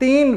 3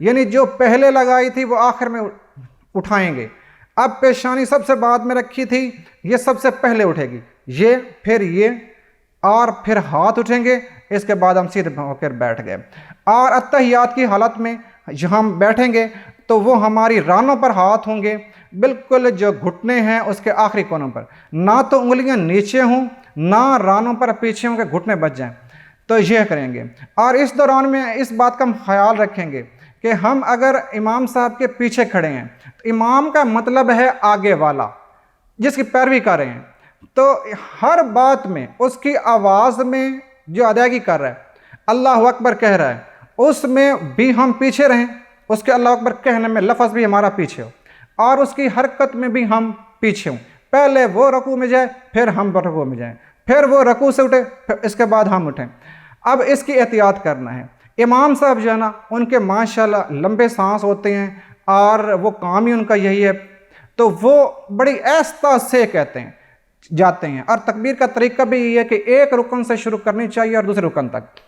یعنی جو پہلے لگائی تھی وہ آخر میں اٹھائیں گے. اب پیشانی سب سے بعد میں رکھی تھی یہ سب سے پہلے اٹھے گی, یہ پھر یہ اور پھر ہاتھ اٹھیں گے. اس کے بعد ہم سیدھے ہو کر بیٹھ گئے. اور اتحیات کی حالت میں جہاں ہم بیٹھیں گے تو وہ ہماری رانوں پر ہاتھ ہوں گے, بالکل جو گھٹنے ہیں اس کے آخری کونوں پر, نہ تو انگلیاں نیچے ہوں نہ رانوں پر پیچھے ہوں کہ گھٹنے بچ جائیں. تو یہ کریں گے. اور اس دوران میں اس بات کا ہم خیال رکھیں گے کہ ہم اگر امام صاحب کے پیچھے کھڑے ہیں تو امام کا مطلب ہے آگے والا جس کی پیروی کر رہے ہیں, تو ہر بات میں اس کی آواز میں جو ادائیگی کر رہا ہے, اللہ اکبر کہہ رہا ہے, اس میں بھی ہم پیچھے رہیں, اس کے اللہ اکبر کہنے میں لفظ بھی ہمارا پیچھے ہو, اور اس کی حرکت میں بھی ہم پیچھے ہوں. پہلے وہ رکوع میں جائے پھر ہم رکوع میں جائیں, پھر وہ رکوع سے اٹھے پھر اس کے بعد ہم اٹھیں. اب اس کی احتیاط کرنا ہے. امام صاحب جو ہے نا ان کے ماشاءاللہ لمبے سانس ہوتے ہیں اور وہ کام ہی ان کا یہی ہے, تو وہ بڑی آہستہ سے کہتے ہیں جاتے ہیں. اور تکبیر کا طریقہ بھی یہ ہے کہ ایک رکن سے شروع کرنی چاہیے اور دوسرے رکن تک,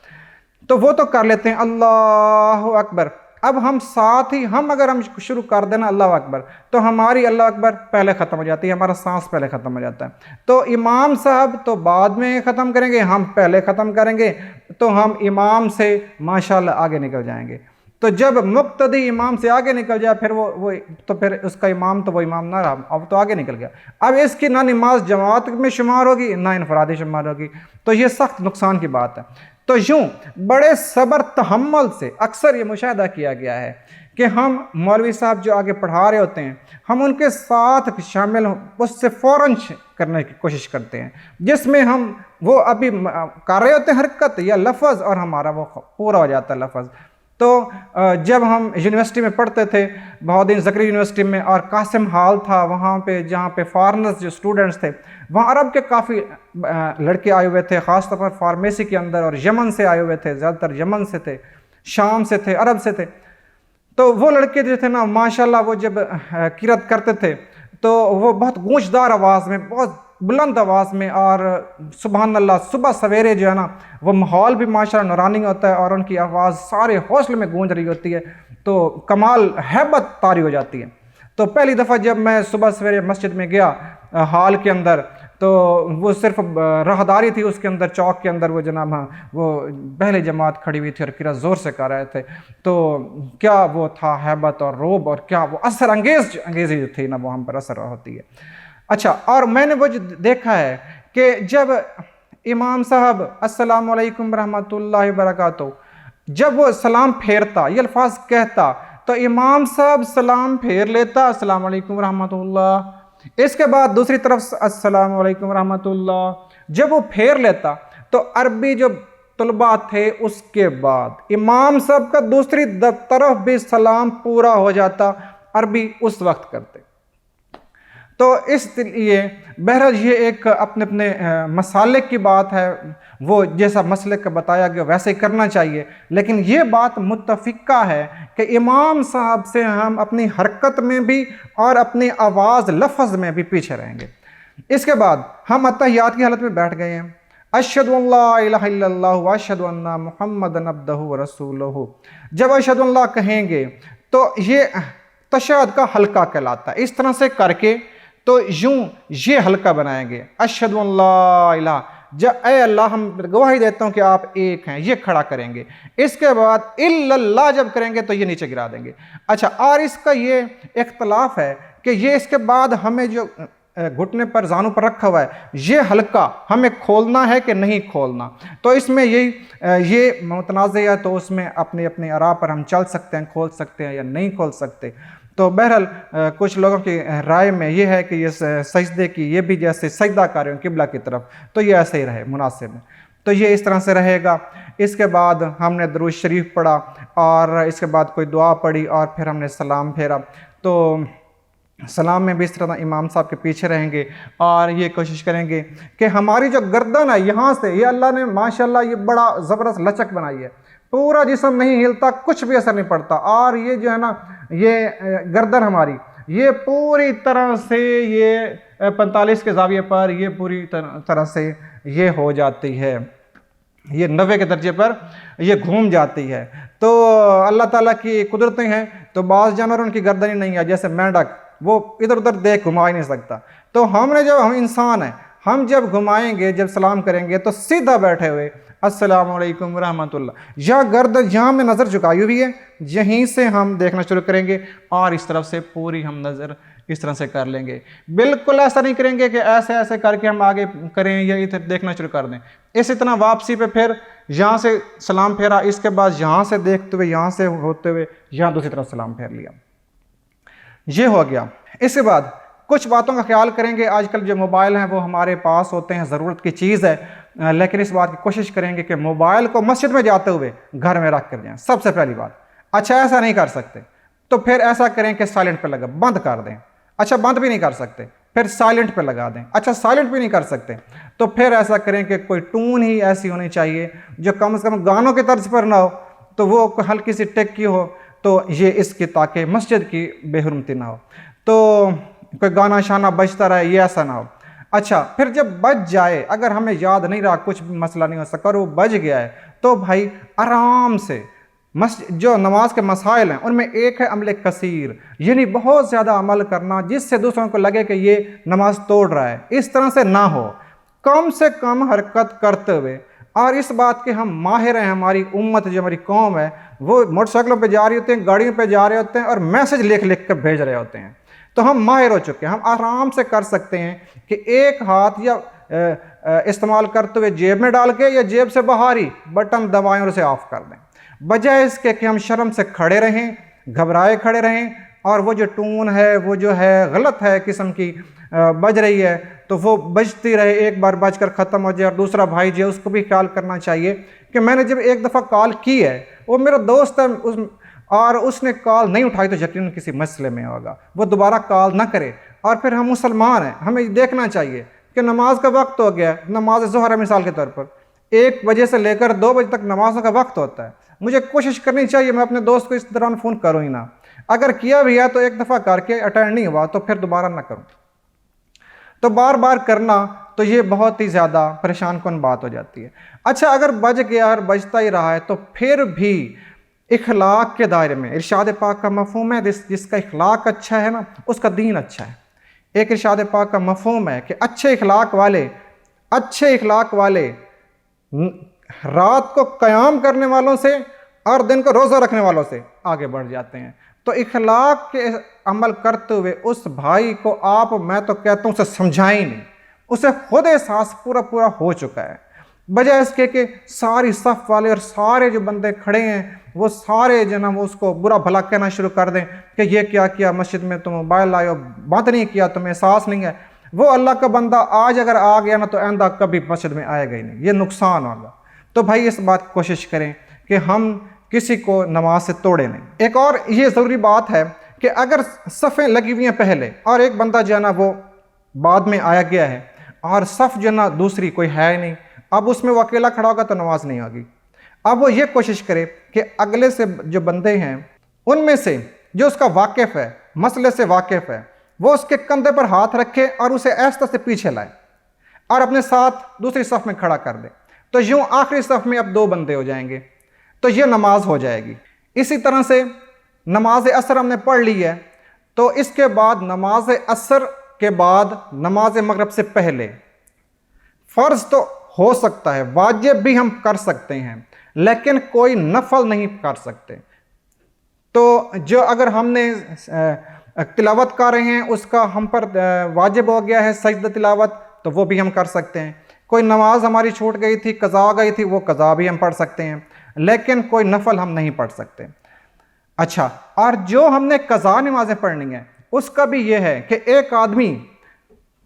تو وہ تو کر لیتے ہیں اللہ اکبر. اب ہم ساتھ ہی اگر ہم شروع کر دینا اللہ اکبر تو ہماری اللہ اکبر پہلے ختم ہو جاتی ہے, ہمارا سانس پہلے ختم ہو جاتا ہے. تو امام صاحب تو بعد میں ختم کریں گے, ہم پہلے ختم کریں گے, تو ہم امام سے ماشاءاللہ آگے نکل جائیں گے. تو جب مقتدی امام سے آگے نکل جائے پھر وہ تو پھر اس کا امام تو وہ امام نہ رہا, اب تو آگے نکل گیا. اب اس کی نہ نماز جماعت میں شمار ہوگی نہ انفرادی شمار ہوگی, تو یہ سخت نقصان کی بات ہے. تو یوں بڑے صبر تحمل سے اکثر یہ مشاہدہ کیا گیا ہے کہ ہم مولوی صاحب جو آگے پڑھا رہے ہوتے ہیں ہم ان کے ساتھ شامل اس سے فوراً کرنے کی کوشش کرتے ہیں, جس میں ہم وہ ابھی کر رہے ہوتے ہیں حرکت یا لفظ اور ہمارا وہ پورا ہو جاتا ہے لفظ. تو جب ہم یونیورسٹی میں پڑھتے تھے بہاؤالدین زکری یونیورسٹی میں, اور قاسم ہال تھا وہاں پہ جہاں پہ فارنرز جو اسٹوڈنٹس تھے, وہاں عرب کے کافی لڑکے آئے ہوئے تھے, خاص طور پر فارمیسی کے اندر, اور یمن سے آئے ہوئے تھے, زیادہ تر یمن سے تھے, شام سے تھے, عرب سے تھے. تو وہ لڑکے جو تھے نا ماشاءاللہ وہ جب قرات کرتے تھے تو وہ بہت گونجدار آواز میں, بہت بلند آواز میں, اور سبحان اللہ صبح سویرے جو ہے نا وہ ماحول بھی ماشاءاللہ نورانی ہوتا ہے, اور ان کی آواز سارے حوصلے میں گونج رہی ہوتی ہے, تو کمال ہیبت طاری ہو جاتی ہے. تو پہلی دفعہ جب میں صبح سویرے مسجد میں گیا ہال کے اندر, تو وہ صرف راہداری تھی اس کے اندر, چوک کے اندر وہ جناب وہ پہلے جماعت کھڑی ہوئی تھی اور قرات زور سے کر رہے تھے. تو کیا وہ تھا ہیبت اور روب, اور کیا وہ اثر انگیزی جو تھی نا وہ ہم پر اثر ہوتی ہے. اچھا, اور میں نے وہ دیکھا ہے کہ جب امام صاحب السلام علیکم ورحمۃ اللہ وبرکاتہ جب وہ سلام پھیرتا یہ الفاظ کہتا تو امام صاحب سلام پھیر لیتا السلام علیکم ورحمۃ اللہ, اس کے بعد دوسری طرف السلام علیکم ورحمۃ اللہ. جب وہ پھیر لیتا تو عربی جو طلباء تھے اس کے بعد امام صاحب کا دوسری طرف بھی سلام پورا ہو جاتا, عربی اس وقت کرتے. تو اس لیے بہرحال یہ ایک اپنے اپنے مسالک کی بات ہے, وہ جیسا مسلک کا بتایا گیا ویسے ہی کرنا چاہیے, لیکن یہ بات متفقہ ہے کہ امام صاحب سے ہم اپنی حرکت میں بھی اور اپنی آواز لفظ میں بھی پیچھے رہیں گے. اس کے بعد ہم اتحیات کی حالت میں بیٹھ گئے ہیں, اشہد ان لا الہ الا اللہ واشہد ان محمدًا عبدہ ورسولہ. جب اشہد اللہ کہیں گے تو یہ تشہد کا حلقہ کہلاتا ہے. اس طرح سے کر کے تو یوں یہ حلقہ بنائیں گے, اشہد ان لا الہ, اے اللہ ہم گواہی دیتا ہوں کہ آپ ایک ہیں, یہ کھڑا کریں گے. اس کے بعد الا اللہ جب کریں گے تو یہ نیچے گرا دیں گے. اچھا, اور اس کا یہ اختلاف ہے کہ یہ اس کے بعد ہمیں جو گھٹنے پر زانوں پر رکھا ہوا ہے یہ حلقہ ہمیں کھولنا ہے کہ نہیں کھولنا, تو اس میں یہ متنازع ہے, تو اس میں اپنی اپنی آراء پر ہم چل سکتے ہیں, کھول سکتے ہیں یا نہیں کھول سکتے. تو بہرحال کچھ لوگوں کی رائے میں یہ ہے کہ یہ سجدے کی یہ بھی جیسے سجدہ کر رہے ہوں قبلہ کی طرف, تو یہ ایسے ہی رہے مناسب ہے, تو یہ اس طرح سے رہے گا. اس کے بعد ہم نے درود شریف پڑھا اور اس کے بعد کوئی دعا پڑھی اور پھر ہم نے سلام پھیرا. تو سلام میں بھی اس طرح امام صاحب کے پیچھے رہیں گے اور یہ کوشش کریں گے کہ ہماری جو گردن ہے یہاں سے, یہ اللہ نے ماشاءاللہ یہ بڑا زبردست لچک بنائی ہے, پورا جسم نہیں ہلتا, کچھ بھی اثر نہیں پڑتا, اور یہ جو ہے نا یہ گردن ہماری یہ پوری طرح سے یہ 45 کے زاویے پر یہ پوری طرح سے یہ ہو جاتی ہے. یہ 90 کے درجے پر یہ گھوم جاتی ہے۔ تو اللہ تعالیٰ کی قدرتیں ہیں، تو بعض جانور ان کی گردن ہی نہیں ہے، جیسے مینڈک، وہ ادھر ادھر دیکھ گھما ہی نہیں سکتا۔ تو ہم انسان ہیں، ہم جب گھمائیں گے، جب سلام کریں گے تو سیدھا بیٹھے ہوئے السلام علیکم ورحمۃ اللہ، یا گردن جہاں ہم نے نظر جھکائی ہوئی ہے یہیں سے ہم دیکھنا شروع کریں گے، اور اس طرف سے پوری ہم نظر اس طرح سے کر لیں گے۔ بالکل ایسا نہیں کریں گے کہ ایسے ایسے کر کے ہم آگے کریں یا ادھر دیکھنا شروع کر دیں۔ اسی طرح واپسی پہ پھر یہاں سے سلام پھیرا، اس کے بعد یہاں سے دیکھتے ہوئے، یہاں سے ہوتے ہوئے یہاں دوسری طرف سلام پھیر لیا، یہ ہو گیا۔ اس کے بعد کچھ باتوں کا خیال کریں گے۔ آج کل جو موبائل ہیں وہ ہمارے پاس ہوتے ہیں، ضرورت کی چیز ہے، لیکن اس بات کی کوشش کریں گے کہ موبائل کو مسجد میں جاتے ہوئے گھر میں رکھ کر جائیں، سب سے پہلی بات۔ اچھا ایسا نہیں کر سکتے تو پھر ایسا کریں کہ سائلنٹ پہ لگا بند کر دیں۔ اچھا بند بھی نہیں کر سکتے پھر سائلنٹ پہ لگا دیں۔ اچھا سائلنٹ بھی نہیں کر سکتے تو پھر ایسا کریں کہ کوئی ٹون ہی ایسی ہونی چاہیے جو کم از کم گانوں کی طرز پر نہ ہو، تو وہ ہلکی سی ٹیک کی ہو، تو یہ اس کی تاکہ مسجد کی بے حرمتی نہ ہو، تو کوئی گانا شانہ بجتا رہے، یہ ایسا نہ ہو۔ اچھا پھر جب بج جائے، اگر ہمیں یاد نہیں رہا، کچھ بھی مسئلہ نہیں ہو سکا اور وہ بج گیا ہے، تو بھائی آرام سے جو نماز کے مسائل ہیں ان میں ایک ہے عمل کثیر، یعنی بہت زیادہ عمل کرنا جس سے دوسروں کو لگے کہ یہ نماز توڑ رہا ہے، اس طرح سے نہ ہو، کم سے کم حرکت کرتے ہوئے۔ اور اس بات کے ہم ماہر ہیں، ہماری امت جو ہماری قوم ہے وہ موٹر سائیکلوں پہ جا رہی ہوتے ہیں، گاڑیوں پہ جا رہے ہوتے ہیں اور میسج لکھ لکھ کر بھیج رہے ہوتے ہیں، تو ہم ماہر ہو چکے ہیں، ہم آرام سے کر سکتے ہیں کہ ایک ہاتھ یا استعمال کرتے ہوئے جیب میں ڈال کے یا جیب سے باہر ہی بٹن دبائیں اور اسے آف کر دیں، بجائے اس کے کہ ہم شرم سے کھڑے رہیں، گھبرائے کھڑے رہیں، اور وہ جو ٹون ہے وہ جو ہے غلط ہے قسم کی بج رہی ہے تو وہ بجتی رہے، ایک بار بج کر ختم ہو جائے۔ اور دوسرا بھائی جو اس کو بھی خیال کرنا چاہیے کہ میں نے جب ایک دفعہ کال کی ہے، وہ میرا دوست ہے اور اس نے کال نہیں اٹھائی تو یقیناً کسی مسئلے میں ہوگا، وہ دوبارہ کال نہ کرے۔ اور پھر ہم مسلمان ہیں، ہمیں دیکھنا چاہیے کہ نماز کا وقت ہو گیا، نماز ظہر ہے مثال کے طور پر، 1 بجے سے لے کر 2 بجے تک نمازوں کا وقت ہوتا ہے، مجھے کوشش کرنی چاہیے میں اپنے دوست کو اس دوران فون کروں ہی نہ، اگر کیا بھی ہے تو ایک دفعہ کر کے اٹینڈ نہیں ہوا تو پھر دوبارہ نہ کروں۔ تو بار بار کرنا تو یہ بہت ہی زیادہ پریشان کن بات ہو جاتی ہے۔ اچھا اگر بج گیا اور بجتا ہی رہا ہے تو پھر بھی اخلاق کے دائرے میں، ارشاد پاک کا مفہوم ہے جس کا اخلاق اچھا ہے نا اس کا دین اچھا ہے۔ ایک ارشاد پاک کا مفہوم ہے کہ اچھے اخلاق والے رات کو قیام کرنے والوں سے اور دن کو روزہ رکھنے والوں سے آگے بڑھ جاتے ہیں۔ تو اخلاق کے عمل کرتے ہوئے اس بھائی کو آپ، میں تو کہتا ہوں، اسے سمجھائیں نہیں، اسے خود احساس پورا ہو چکا ہے، بجائے اس کے کہ ساری صف والے اور سارے جو بندے کھڑے ہیں وہ سارے جو نا وہ اس کو برا بھلا کہنا شروع کر دیں کہ یہ کیا مسجد میں تم موبائل لائے ہو، بند نہیں کیا، تمہیں احساس نہیں ہے۔ وہ اللہ کا بندہ آج اگر آ گیا نا تو آئندہ کبھی مسجد میں آئے گا ہی نہیں، یہ نقصان ہوگا۔ تو بھائی اس بات کی کوشش کریں کہ ہم کسی کو نماز سے توڑے نہیں۔ ایک اور یہ ضروری بات ہے کہ اگر صفیں لگی ہوئی ہیں پہلے اور ایک بندہ جو ہے نا وہ بعد میں آیا گیا ہے اور صف جو ہے نا دوسری کوئی ہے ہی نہیں، اب اس میں وہ اکیلا کھڑا ہوگا تو نماز نہیں ہوگی۔ اب وہ یہ کوشش کرے کہ اگلے سے جو بندے ہیں ان میں سے جو اس کا واقف ہے، مسئلے سے واقف ہے، وہ اس کے کندھے پر ہاتھ رکھے اور اسے ایسا سے پیچھے لائے اور اپنے ساتھ دوسری صف میں کھڑا کر دے، تو یوں آخری صف میں اب 2 بندے ہو جائیں گے، تو یہ نماز ہو جائے گی۔ اسی طرح سے نماز عصر ہم نے پڑھ لی ہے، تو اس کے بعد نماز عصر کے بعد نماز مغرب سے پہلے فرض تو ہو سکتا ہے، واجب بھی ہم کر سکتے ہیں، لیکن کوئی نفل نہیں کر سکتے۔ تو جو اگر ہم نے تلاوت کر رہے ہیں اس کا ہم پر واجب ہو گیا ہے سجدہ تلاوت، تو وہ بھی ہم کر سکتے ہیں۔ کوئی نماز ہماری چھوٹ گئی تھی، قضا ہو گئی تھی، وہ قضا بھی ہم پڑھ سکتے ہیں، لیکن کوئی نفل ہم نہیں پڑھ سکتے۔ اچھا، اور جو ہم نے قضا نمازیں پڑھنی ہیں اس کا بھی یہ ہے کہ ایک آدمی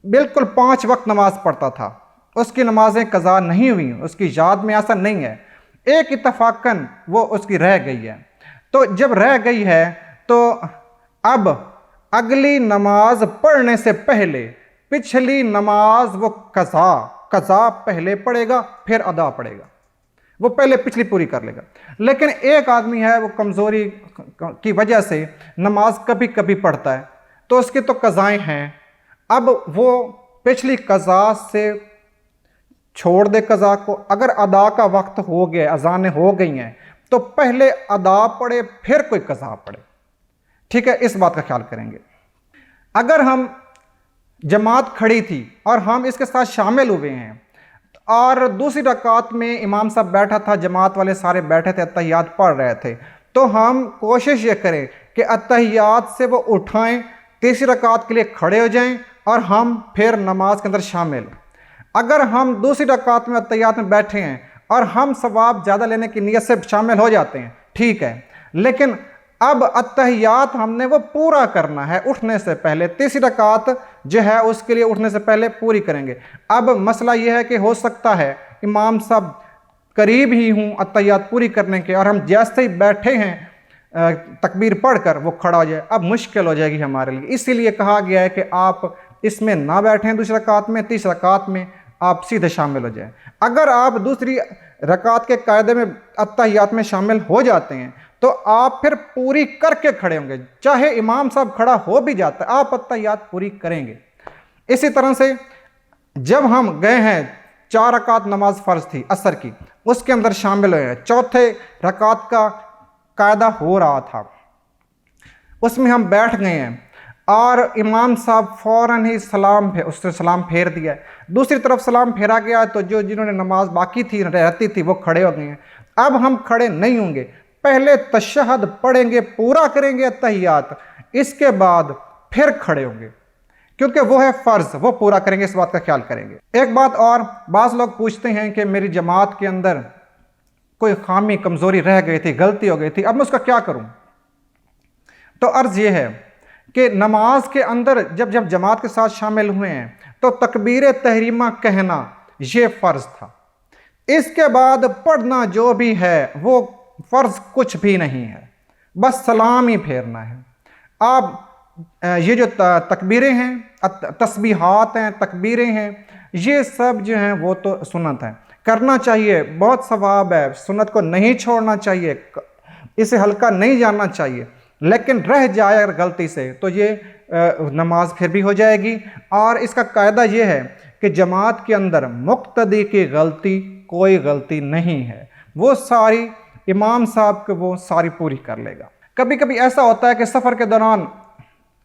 بالکل 5 وقت نماز پڑھتا تھا، اس کی نمازیں قضا نہیں ہوئیں، اس کی یاد میں ایسا نہیں ہے، ایک اتفاقاً وہ اس کی رہ گئی ہے، تو جب رہ گئی ہے تو اب اگلی نماز پڑھنے سے پہلے پچھلی نماز وہ قضا پہلے پڑھے گا پھر ادا پڑھے گا، وہ پہلے پچھلی پوری کر لے گا۔ لیکن ایک آدمی ہے وہ کمزوری کی وجہ سے نماز کبھی کبھی پڑھتا ہے، تو اس کی تو قضائیں ہیں، اب وہ پچھلی قضا سے چھوڑ دے قضا کو، اگر ادا کا وقت ہو گیا، اذانیں ہو گئی ہیں تو پہلے ادا پڑھے پھر کوئی قضا پڑھے، ٹھیک ہے، اس بات کا خیال کریں گے۔ اگر ہم جماعت کھڑی تھی اور ہم اس کے ساتھ شامل ہوئے ہیں اور دوسری رکعت میں امام صاحب بیٹھا تھا، جماعت والے سارے بیٹھے تھے، اتحیات پڑھ رہے تھے، تو ہم کوشش یہ کریں کہ اتحیات سے وہ اٹھائیں، تیسری رکعت کے لیے کھڑے ہو جائیں اور ہم پھر نماز کے اندر شامل ہوں۔ اگر ہم دوسری رکعت میں اتحیات میں بیٹھے ہیں اور ہم ثواب زیادہ لینے کی نیت سے شامل ہو جاتے ہیں، ٹھیک ہے، لیکن اب اتحیات ہم نے وہ پورا کرنا ہے اٹھنے سے پہلے، تیسری رکعت جو ہے اس کے لیے اٹھنے سے پہلے پوری کریں گے۔ اب مسئلہ یہ ہے کہ ہو سکتا ہے امام صاحب قریب ہی ہوں اتحیات پوری کرنے کے اور ہم جیسے ہی بیٹھے ہیں تکبیر پڑھ کر وہ کھڑا ہو جائے، اب مشکل ہو جائے گی ہمارے لیے، اسی لیے کہا گیا ہے کہ آپ اس میں نہ بیٹھیں دوسری رکعت میں، تیسری رکعت میں آپ سیدھے شامل ہو جائیں۔ اگر آپ دوسری رکعت کے قاعدے میں اتحیات میں شامل ہو جاتے ہیں تو آپ پھر پوری کر کے کھڑے ہوں گے، چاہے امام صاحب کھڑا ہو بھی جاتا ہے آپ اتحیات پوری کریں گے۔ اسی طرح سے جب ہم گئے ہیں 4 رکعت نماز فرض تھی عصر کی، اس کے اندر شامل ہوئے ہیں، چوتھے رکعت کا قاعدہ ہو رہا تھا، اس میں ہم بیٹھ گئے ہیں اور امام صاحب فوراً ہی اس سے سلام پھیر دیا ہے، دوسری طرف سلام پھیرا گیا تو جنہوں نے نماز باقی تھی رہتی تھی وہ کھڑے ہو گئے ہیں۔ اب ہم کھڑے نہیں ہوں گے، پہلے تشہد پڑھیں گے، پورا کریں گے اتحیات، اس کے بعد پھر کھڑے ہوں گے کیونکہ وہ ہے فرض، وہ پورا کریں گے، اس بات کا خیال کریں گے۔ ایک بات اور، بعض لوگ پوچھتے ہیں کہ میری جماعت کے اندر کوئی خامی کمزوری رہ گئی تھی، غلطی ہو گئی تھی، اب میں اس کا کیا کروں؟ تو عرض یہ ہے کہ نماز کے اندر جب جماعت کے ساتھ شامل ہوئے ہیں تو تکبیر تحریمہ کہنا یہ فرض تھا، اس کے بعد پڑھنا جو بھی ہے وہ فرض کچھ بھی نہیں ہے، بس سلام ہی پھیرنا ہے۔ آپ یہ جو تکبیریں ہیں، تسبیحات ہیں، تکبیریں ہیں، یہ سب جو ہیں وہ تو سنت ہیں، کرنا چاہیے، بہت ثواب ہے، سنت کو نہیں چھوڑنا چاہیے، اسے ہلکا نہیں جاننا چاہیے، لیکن رہ جائے اگر غلطی سے تو یہ نماز پھر بھی ہو جائے گی۔ اور اس کا قاعدہ یہ ہے کہ جماعت کے اندر مقتدی کی غلطی کوئی غلطی نہیں ہے، وہ ساری امام صاحب کو وہ ساری پوری کر لے گا۔ کبھی کبھی ایسا ہوتا ہے کہ سفر کے دوران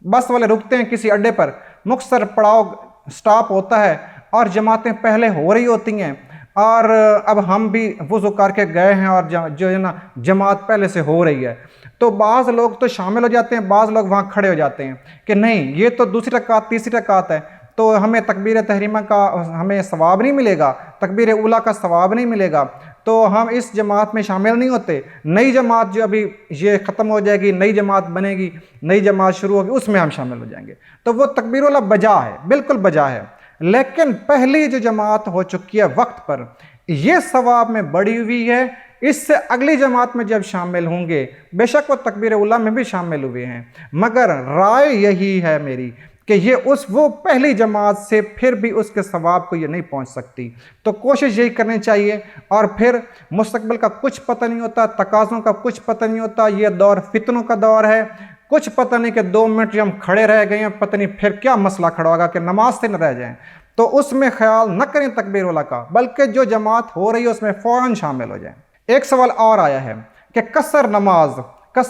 بس والے رکتے ہیں کسی اڈے پر، مختصر پڑاؤ سٹاپ ہوتا ہے اور جماعتیں پہلے ہو رہی ہوتی ہیں اور اب ہم بھی وضو کر کے گئے ہیں اور جو ہے نا جماعت پہلے سے ہو رہی ہے، تو بعض لوگ تو شامل ہو جاتے ہیں، بعض لوگ وہاں کھڑے ہو جاتے ہیں کہ نہیں یہ تو دوسری رکعت تیسری رکعت ہے تو ہمیں تکبیر تحریمہ کا ہمیں ثواب نہیں ملے گا، تکبیر اولیٰ کا ثواب نہیں ملے گا، تو ہم اس جماعت میں شامل نہیں ہوتے، نئی جماعت جو ابھی یہ ختم ہو جائے گی، نئی جماعت بنے گی، نئی جماعت شروع ہوگی، اس میں ہم شامل ہو جائیں گے، تو وہ تکبیر اولیٰ بجا ہے، بالکل بجا ہے، لیکن پہلی جو جماعت ہو چکی ہے وقت پر یہ ثواب میں بڑی ہوئی ہے، اس سے اگلی جماعت میں جب شامل ہوں گے بے شک وہ تکبیر اولیٰ میں بھی شامل ہوئے ہیں، مگر رائے یہی ہے میری کہ یہ وہ پہلی جماعت سے پھر بھی اس کے ثواب کو یہ نہیں پہنچ سکتی، تو کوشش یہی کرنی چاہیے۔ اور پھر مستقبل کا کچھ پتہ نہیں ہوتا، تقاضوں کا کچھ پتہ نہیں ہوتا، یہ دور فتنوں کا دور ہے، کچھ پتہ نہیں کہ 2 منٹ ہم کھڑے رہ گئے ہیں، پتہ نہیں پھر کیا مسئلہ کھڑا ہوگا کہ نماز سے نہ رہ جائیں، تو اس میں خیال نہ کریں تکبیر اولیٰ کا، بلکہ جو جماعت ہو رہی ہے اس میں فوراً شامل ہو جائیں۔ ایک سوال اور آیا ہے کہ قصر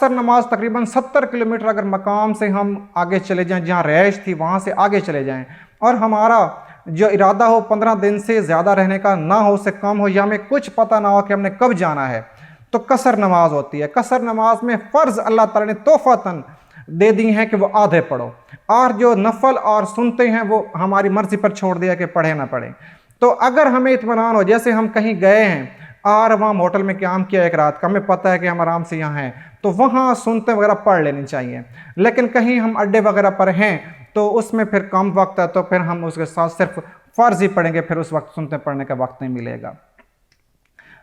نماز تقریباً 70 کلومیٹر اگر مقام سے ہم آگے چلے جائیں، جہاں رہائش تھی وہاں سے آگے چلے جائیں، اور ہمارا جو ارادہ ہو 15 دن سے زیادہ رہنے کا نہ ہو، سے کم ہو، یا ہمیں کچھ پتہ نہ ہو کہ ہم نے کب جانا ہے، تو قصر نماز ہوتی ہے۔ قصر نماز میں فرض اللہ تعالیٰ نے توفیقاً دے دی ہیں کہ وہ آدھے پڑھو، اور جو نفل اور سنتے ہیں وہ ہماری مرضی پر چھوڑ دیا کہ پڑھیں نہ پڑھیں۔ تو اگر ہمیں اطمینان ہو، جیسے ہم کہیں گئے ہیں اور وہاں ہوٹل میں قیام کیا ایک رات کا، ہمیں پتہ ہے کہ ہم آرام سے یہاں ہیں، تو وہاں سنتے وغیرہ پڑھ لینی چاہیے، لیکن کہیں ہم اڈے وغیرہ پر ہیں تو اس میں پھر کم وقت ہے، تو پھر ہم اس کے ساتھ صرف فرض ہی پڑھیں گے، پھر اس وقت سنتے پڑھنے کا وقت نہیں ملے گا،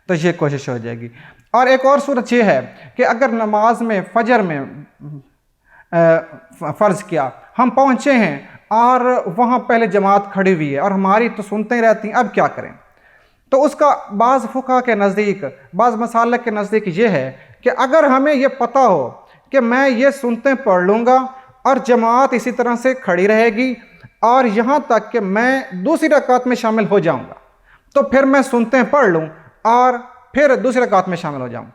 تو یہ کوشش ہو جائے گی۔ اور ایک اور صورت یہ ہے کہ اگر نماز میں فجر میں فرض کیا ہم پہنچے ہیں اور وہاں پہلے جماعت کھڑی ہوئی ہے اور ہماری تو سنتے ہی رہتی ہیں، اب کیا کریں؟ تو اس کا بعض فقہ کے نزدیک، بعض مسالک کے نزدیک یہ ہے کہ اگر ہمیں یہ پتہ ہو کہ میں یہ سنتے پڑھ لوں گا اور جماعت اسی طرح سے کھڑی رہے گی اور یہاں تک کہ میں دوسری رکعت میں شامل ہو جاؤں گا، تو پھر میں سنتے پڑھ لوں اور پھر دوسرے رکعت میں شامل ہو جاؤں۔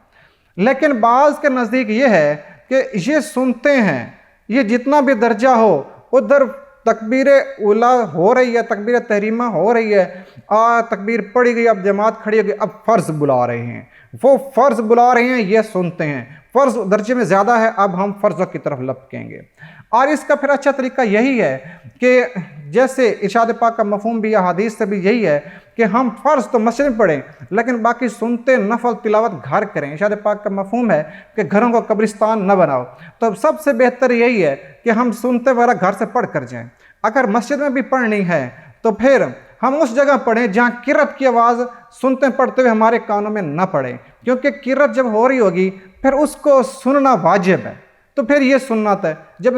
لیکن بعض کے نزدیک یہ ہے کہ یہ سنتے ہیں، یہ جتنا بھی درجہ ہو، ادھر تکبیر اولا ہو رہی ہے، تکبیر تحریمہ ہو رہی ہے اور تکبیر پڑھی گئی، اب جماعت کھڑی ہو گئی، اب فرض بلا رہے ہیں، وہ فرض بلا رہے ہیں، یہ سنتے ہیں، فرض درجے میں زیادہ ہے، اب ہم فرضوں کی طرف لپکیں گے۔ اور اس کا پھر اچھا طریقہ یہی ہے کہ جیسے ارشاد پاک کا مفہوم بھی حدیث سے بھی یہی ہے کہ ہم فرض تو مسجد میں پڑھیں لیکن باقی سنتے نفل تلاوت گھر کریں۔ ارشاد پاک کا مفہوم ہے کہ گھروں کو قبرستان نہ بناؤ، تو سب سے بہتر یہی ہے کہ ہم سنتے وغیرہ گھر سے پڑھ کر جائیں۔ اگر مسجد میں بھی پڑھنی ہے تو پھر ہم اس جگہ پڑھیں جہاں قرأت کی آواز سنتے پڑھتے ہوئے ہمارے کانوں میں نہ پڑے، کیونکہ قرأت جب ہو رہی ہوگی پھر اس کو سننا واجب ہے، تو پھر یہ سنت ہے۔ جب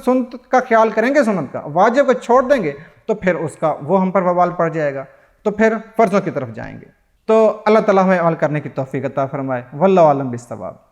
سنت کا خیال کریں گے، سنت کا واجب کو چھوڑ دیں گے تو پھر اس کا وہ ہم پر وبال پڑ جائے گا، تو پھر فرضوں کی طرف جائیں گے۔ تو اللہ تعالیٰ ہمیں عمل کرنے کی توفیق عطا فرمائے۔ واللہ اعلم بالصواب۔